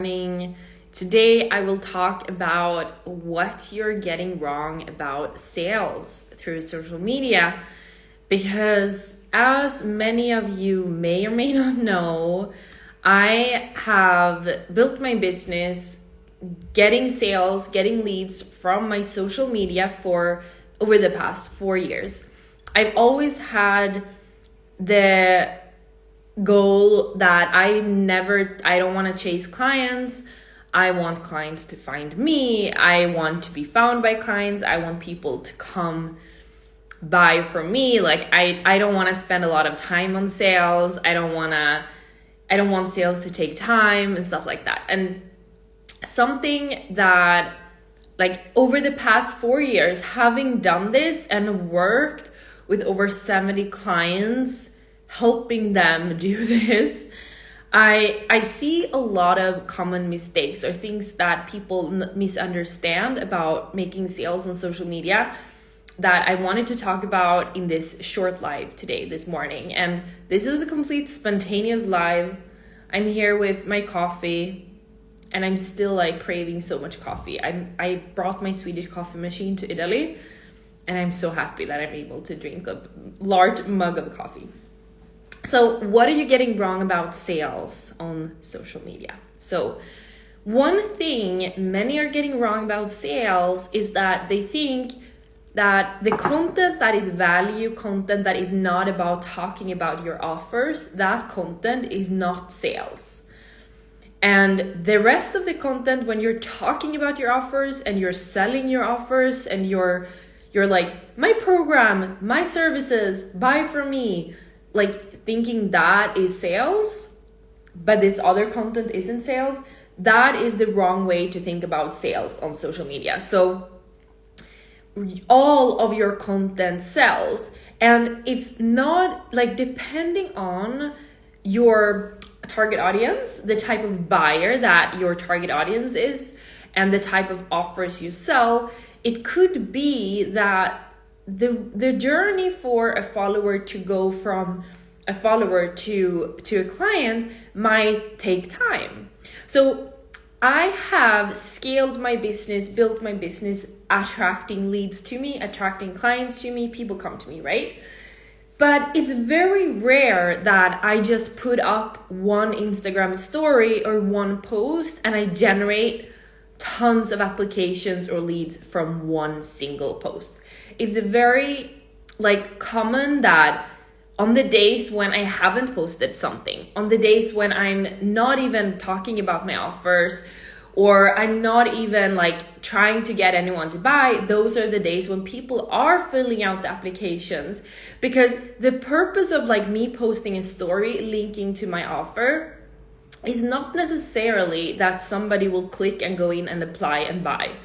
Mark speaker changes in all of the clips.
Speaker 1: Morning. Today I will talk about what you're getting wrong about sales through social media, because as many of you may or may not know, I have built my business getting sales, getting leads from my social media for over the past 4 years. I've always had the goal that I don't want to chase clients. I want clients to find me. I want to be found by clients. I want people to come buy from me. Like I don't want to spend a lot of time on sales. I don't want sales to take time and stuff like that. And something that, like, over the past 4 years, having done this and worked with over 70 clients, helping them do this, I see a lot of common mistakes or things that people misunderstand about making sales on social media that I wanted to talk about in this short live today, this morning. And this is a complete spontaneous live. I'm here with my coffee and I'm still craving so much coffee. I brought my Swedish coffee machine to Italy and I'm so happy that I'm able to drink a large mug of coffee. So what are you getting wrong about sales on social media? So one thing many are getting wrong about sales is that they think that the content that is value content, that is not about talking about your offers, that content is not sales. And the rest of the content, when you're talking about your offers and you're selling your offers and you're like, my program, my services, buy from me, thinking that is sales, but this other content isn't sales, that is the wrong way to think about sales on social media. So all of your content sells, and it's not depending on your target audience, the type of buyer that your target audience is, and the type of offers you sell. It could be that the journey for a follower to go from a follower to a client might take time. So I have scaled my business, built my business, attracting leads to me, attracting clients to me, people come to me, right? But it's very rare that I just put up one Instagram story or one post and I generate tons of applications or leads from one single post. It's very common that on the days when I haven't posted something, on the days when I'm not even talking about my offers, or I'm not even trying to get anyone to buy, those are the days when people are filling out the applications. Because the purpose of me posting a story linking to my offer is not necessarily that somebody will click and go in and apply and buy.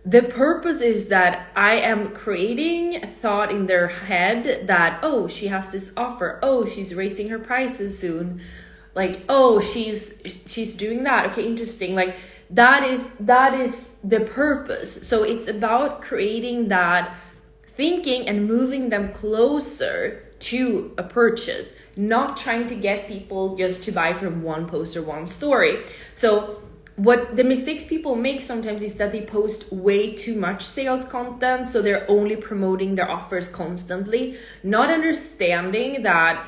Speaker 1: The purpose is that I am creating a thought in their head that, oh, she has this offer. Oh, she's raising her prices soon. Oh, she's doing that. Okay, interesting. That is the purpose. So it's about creating that thinking and moving them closer to a purchase, not trying to get people just to buy from one post or one story. So what the mistakes people make sometimes is that they post way too much sales content. So they're only promoting their offers constantly, not understanding that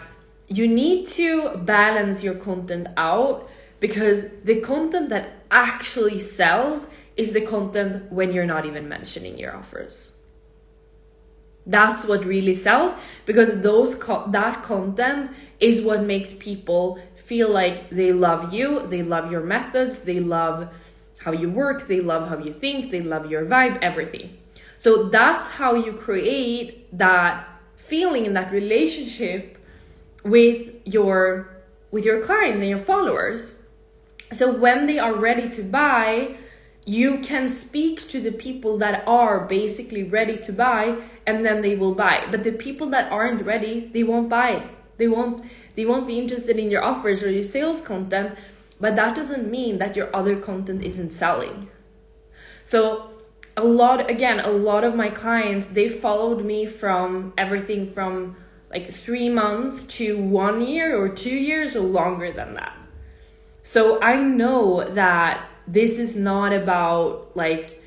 Speaker 1: you need to balance your content out, because the content that actually sells is the content when you're not even mentioning your offers. That's what really sells, because that content is what makes people feel like they love you, they love your methods, they love how you work, they love how you think, they love your vibe, everything. So that's how you create that feeling and that relationship with your clients and your followers. So when they are ready to buy, you can speak to the people that are basically ready to buy, and then they will buy. But the people that aren't ready, they won't buy. They won't be interested in your offers or your sales content, but that doesn't mean that your other content isn't selling. So a lot of my clients, they followed me from everything from 3 months to 1 year or 2 years or longer than that. So I know that this is not about like,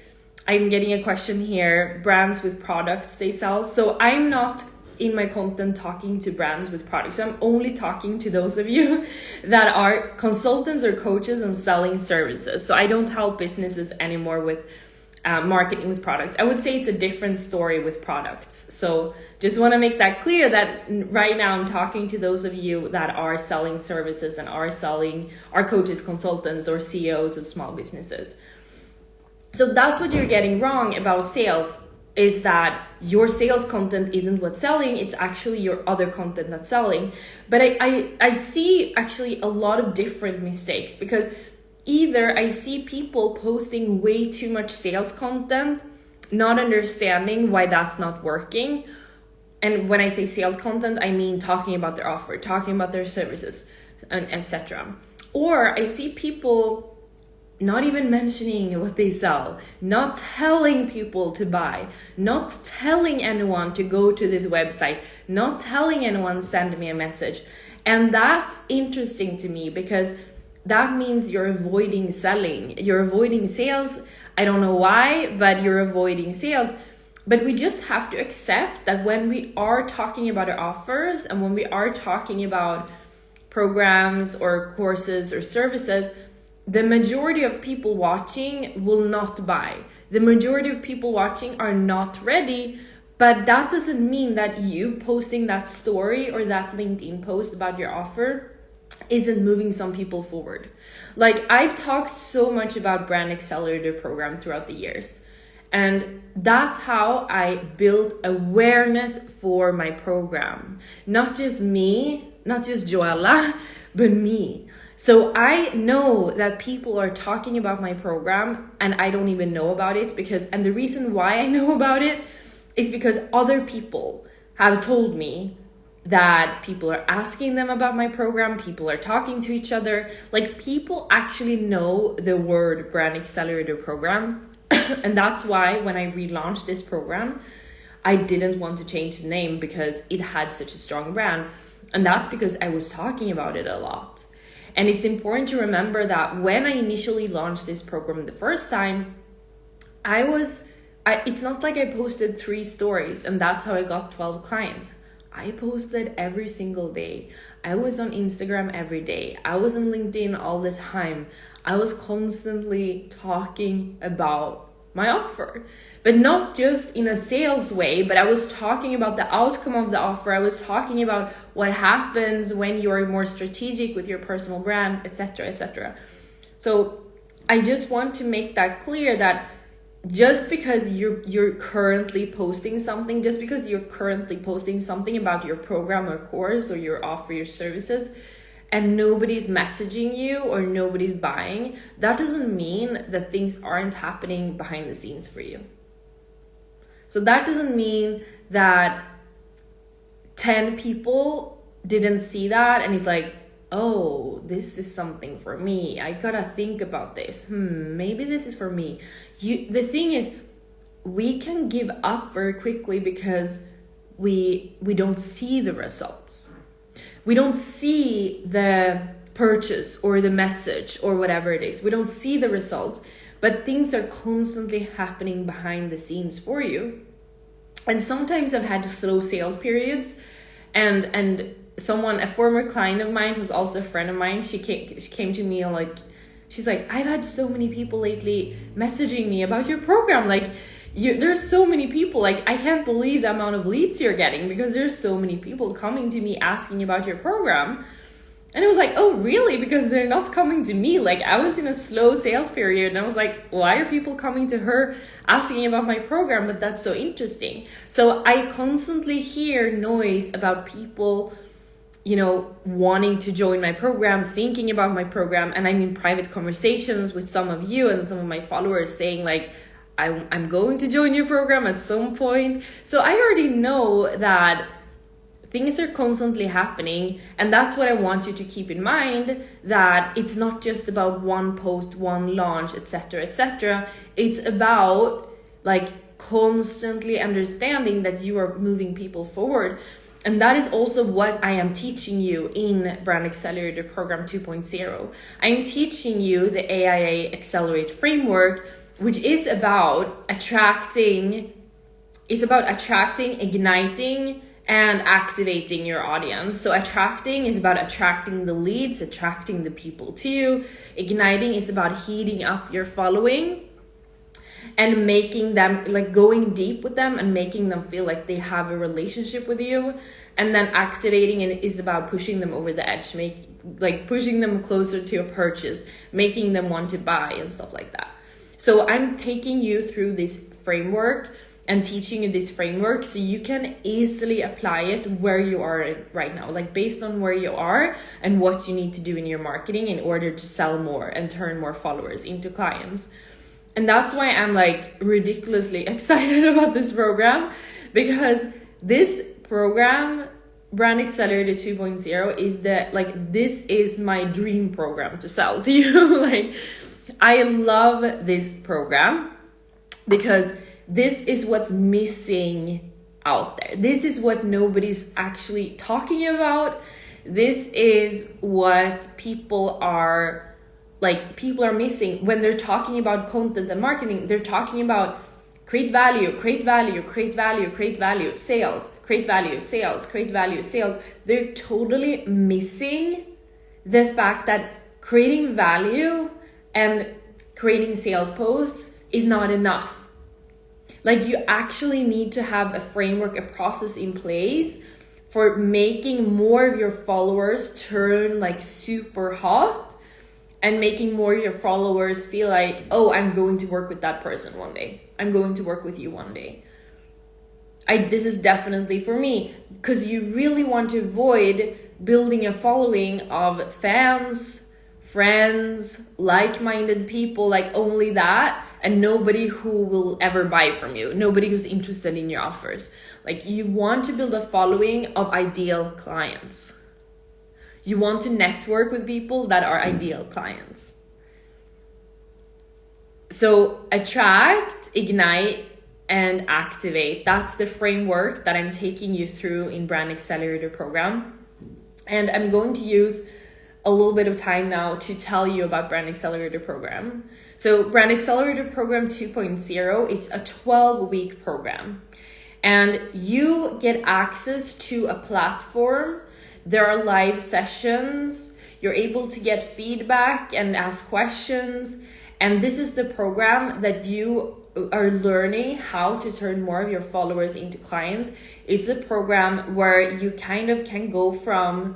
Speaker 1: I'm getting a question here, brands with products they sell. So I'm not in my content talking to brands with products. I'm only talking to those of you that are consultants or coaches and selling services. So I don't help businesses anymore with marketing with products. I would say it's a different story with products. So just want to make that clear that right now I'm talking to those of you that are selling services and are coaches, consultants, or CEOs of small businesses. So that's what you're getting wrong about sales, is that your sales content isn't what's selling, it's actually your other content that's selling. But I see actually a lot of different mistakes, because either I see people posting way too much sales content, not understanding why that's not working. And when I say sales content, I mean talking about their offer, talking about their services, and etc. Or I see people not even mentioning what they sell, not telling people to buy, not telling anyone to go to this website, not telling anyone send me a message. And that's interesting to me, because that means you're avoiding selling, you're avoiding sales. I don't know why, but you're avoiding sales. But we just have to accept that when we are talking about our offers and when we are talking about programs or courses or services, the majority of people watching will not buy. The majority of people watching are not ready, but that doesn't mean that you posting that story or that LinkedIn post about your offer isn't moving some people forward. Like, I've talked so much about Brand Accelerator program throughout the years, and that's how I built awareness for my program. Not just me, not just Joella, but me. So I know that people are talking about my program and I don't even know about it, and the reason why I know about it is because other people have told me that people are asking them about my program, people are talking to each other, like people actually know the word Brand Accelerator program. And that's why when I relaunched this program, I didn't want to change the name, because it had such a strong brand. And that's because I was talking about it a lot. And it's important to remember that when I initially launched this program the first time, it's not like I posted 3 stories and that's how I got 12 clients. I posted every single day. I was on Instagram every day. I was on LinkedIn all the time. I was constantly talking about my offer, but not just in a sales way, but I was talking about the outcome of the offer. I was talking about what happens when you're more strategic with your personal brand, etc., etc. So I just want to make that clear, that just because you're currently posting something, about your program or course or your offer, your services, and nobody's messaging you or nobody's buying, that doesn't mean that things aren't happening behind the scenes for you. So that doesn't mean that 10 people didn't see that and it's like, oh, this is something for me. I gotta think about this. Maybe this is for me. The thing is, we can give up very quickly because we don't see the results. We don't see the purchase or the message or whatever it is. We don't see the results, but things are constantly happening behind the scenes for you. And sometimes I've had slow sales periods, and a former client of mine who's also a friend of mine, she came to me and she's like, I've had so many people lately messaging me about your program. There's so many people, I can't believe the amount of leads you're getting, because there's so many people coming to me asking about your program. And it was like, oh, really? Because they're not coming to me. I was in a slow sales period and I was like, why are people coming to her asking about my program? But that's so interesting. So I constantly hear noise about people, wanting to join my program, thinking about my program. And I'm in private conversations with some of you and some of my followers saying I'm going to join your program at some point. So I already know that things are constantly happening, and that's what I want you to keep in mind, that it's not just about one post, one launch, etc., etc. It's about constantly understanding that you are moving people forward. And that is also what I am teaching you in Brand Accelerator Program 2.0. I'm teaching you the AIA Accelerate framework, which is about attracting, igniting, and activating your audience. So attracting is about attracting the leads, attracting the people to you. Igniting is about heating up your following and making them, like, going deep with them and making them feel like they have a relationship with you. And then activating it is about pushing them over the edge, pushing them closer to a purchase, making them want to buy and stuff like that. So I'm taking you through this framework and teaching you this framework so you can easily apply it where you are right now, like based on where you are and what you need to do in your marketing in order to sell more and turn more followers into clients. And that's why I'm like ridiculously excited about this program, because this program, Brand Accelerator 2.0, this is my dream program to sell to you. Like, I love this program because this is what's missing out there. This is what nobody's actually talking about. This is what people are missing when they're talking about content and marketing. They're talking about create value, sales, create value, sales, create value, sales. They're totally missing the fact that creating value and creating sales posts is not enough. Like, you actually need to have a framework, a process in place for making more of your followers turn like super hot and making more of your followers feel like, oh, I'm going to work with that person one day. I'm going to work with you one day. This is definitely for me, because you really want to avoid building a following of fans, friends, like-minded people, like only that, and nobody who will ever buy from you, nobody who's interested in your offers. Like, you want to build a following of ideal clients. You want to network with people that are ideal clients. So attract, ignite, and activate. That's the framework that I'm taking you through in Brand Accelerator program. And I'm going to use a little bit of time now to tell you about Brand Accelerator program. So Brand Accelerator program 2.0 is a 12-week program. And you get access to a platform. There are live sessions. You're able to get feedback and ask questions. And this is the program that you are learning how to turn more of your followers into clients. It's a program where you kind of can go from,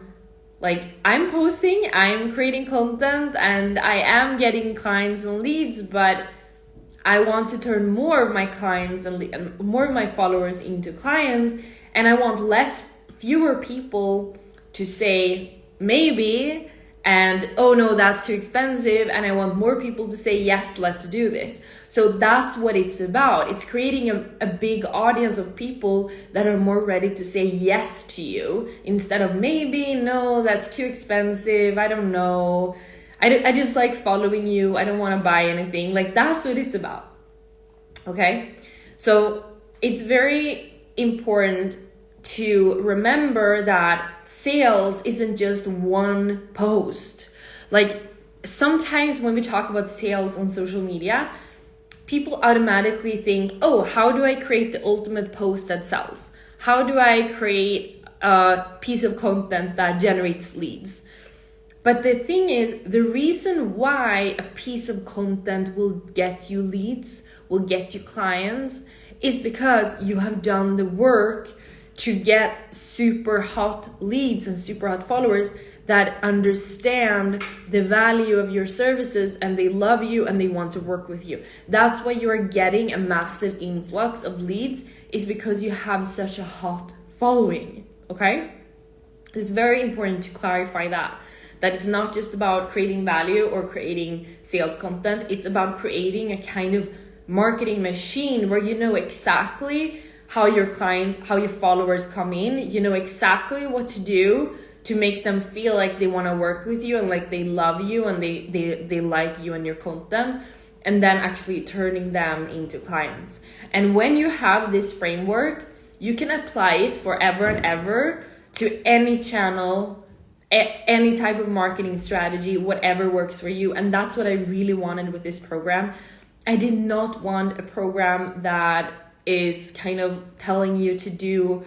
Speaker 1: like, I'm posting, I'm creating content, and I am getting clients and leads, but I want to turn more of my clients and more of my followers into clients. And I want fewer people to say maybe and oh no, that's too expensive, and I want more people to say yes, let's do this. So that's what it's about. It's creating a big audience of people that are more ready to say yes to you instead of maybe, no, that's too expensive, I don't know, I just like following you, I don't want to buy anything. Like, that's what it's about. Okay, so it's very important to remember that sales isn't just one post. Like, sometimes when we talk about sales on social media, people automatically think, oh, how do I create the ultimate post that sells? How do I create a piece of content that generates leads? But the thing is, the reason why a piece of content will get you leads, will get you clients, is because you have done the work to get super hot leads and super hot followers that understand the value of your services and they love you and they want to work with you. That's why you are getting a massive influx of leads, is because you have such a hot following, okay? It's very important to clarify that it's not just about creating value or creating sales content. It's about creating a kind of marketing machine where you know exactly how your clients, how your followers come in. You know exactly what to do to make them feel like they want to work with you and like they love you and they like you and your content, and then actually turning them into clients. And when you have this framework, you can apply it forever and ever to any channel, any type of marketing strategy, whatever works for you. And that's what I really wanted with this program. I did not want a program that is kind of telling you to do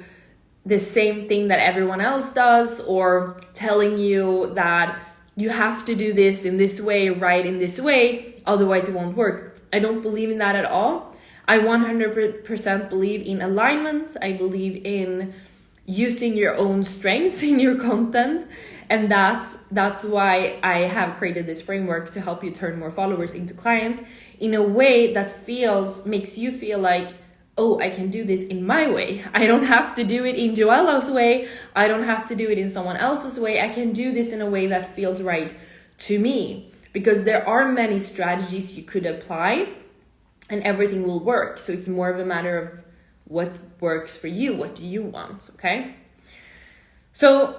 Speaker 1: the same thing that everyone else does, or telling you that you have to do this in this way, right, in this way, otherwise it won't work. I don't believe in that at all. I 100% believe in alignment. I believe in using your own strengths in your content. And that's why I have created this framework to help you turn more followers into clients in a way that makes you feel like, oh, I can do this in my way. I don't have to do it in Joella's way. I don't have to do it in someone else's way. I can do this in a way that feels right to me, because there are many strategies you could apply and everything will work. So it's more of a matter of what works for you. What do you want? Okay. So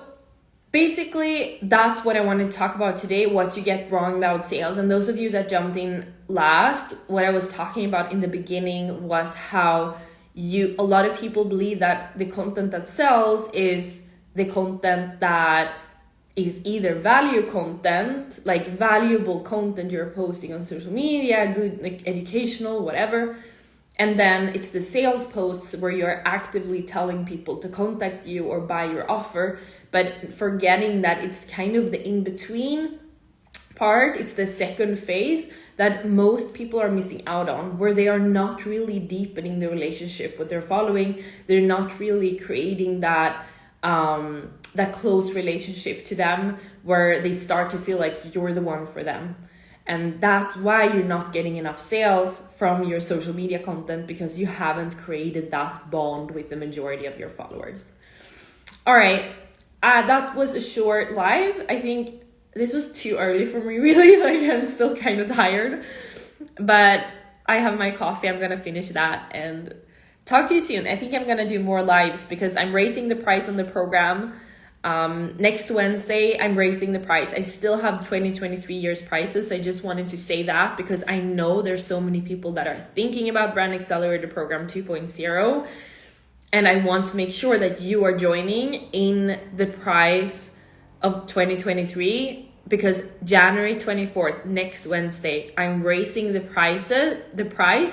Speaker 1: basically, that's what I wanted to talk about today, what you get wrong about sales. And those of you that jumped in last, what I was talking about in the beginning was how a lot of people believe that the content that sells is the content that is either value content, like valuable content you're posting on social media, good, like educational, whatever. And then it's the sales posts where you're actively telling people to contact you or buy your offer, but forgetting that it's kind of the in-between part. It's the second phase that most people are missing out on, where they are not really deepening the relationship with their following. They're not really creating that close relationship to them, where they start to feel like you're the one for them. And that's why you're not getting enough sales from your social media content, because you haven't created that bond with the majority of your followers. All right, that was a short live. I think this was too early for me, really. Like, I'm still kind of tired, but I have my coffee. I'm going to finish that and talk to you soon. I think I'm going to do more lives because I'm raising the price on the program. Next Wednesday, I'm raising the price. I still have 2023 year's prices. So I just wanted to say that because I know there's so many people that are thinking about Brand Accelerator Program 2.0. And I want to make sure that you are joining in the price of 2023, because January 24th, next Wednesday, I'm raising the price.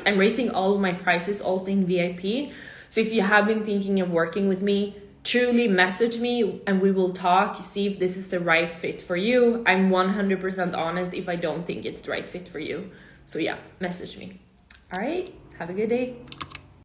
Speaker 1: I'm raising all of my prices also in VIP. So if you have been thinking of working with me, truly message me and we will talk, see if this is the right fit for you. I'm 100% honest if I don't think it's the right fit for you. So yeah, message me. All right, have a good day.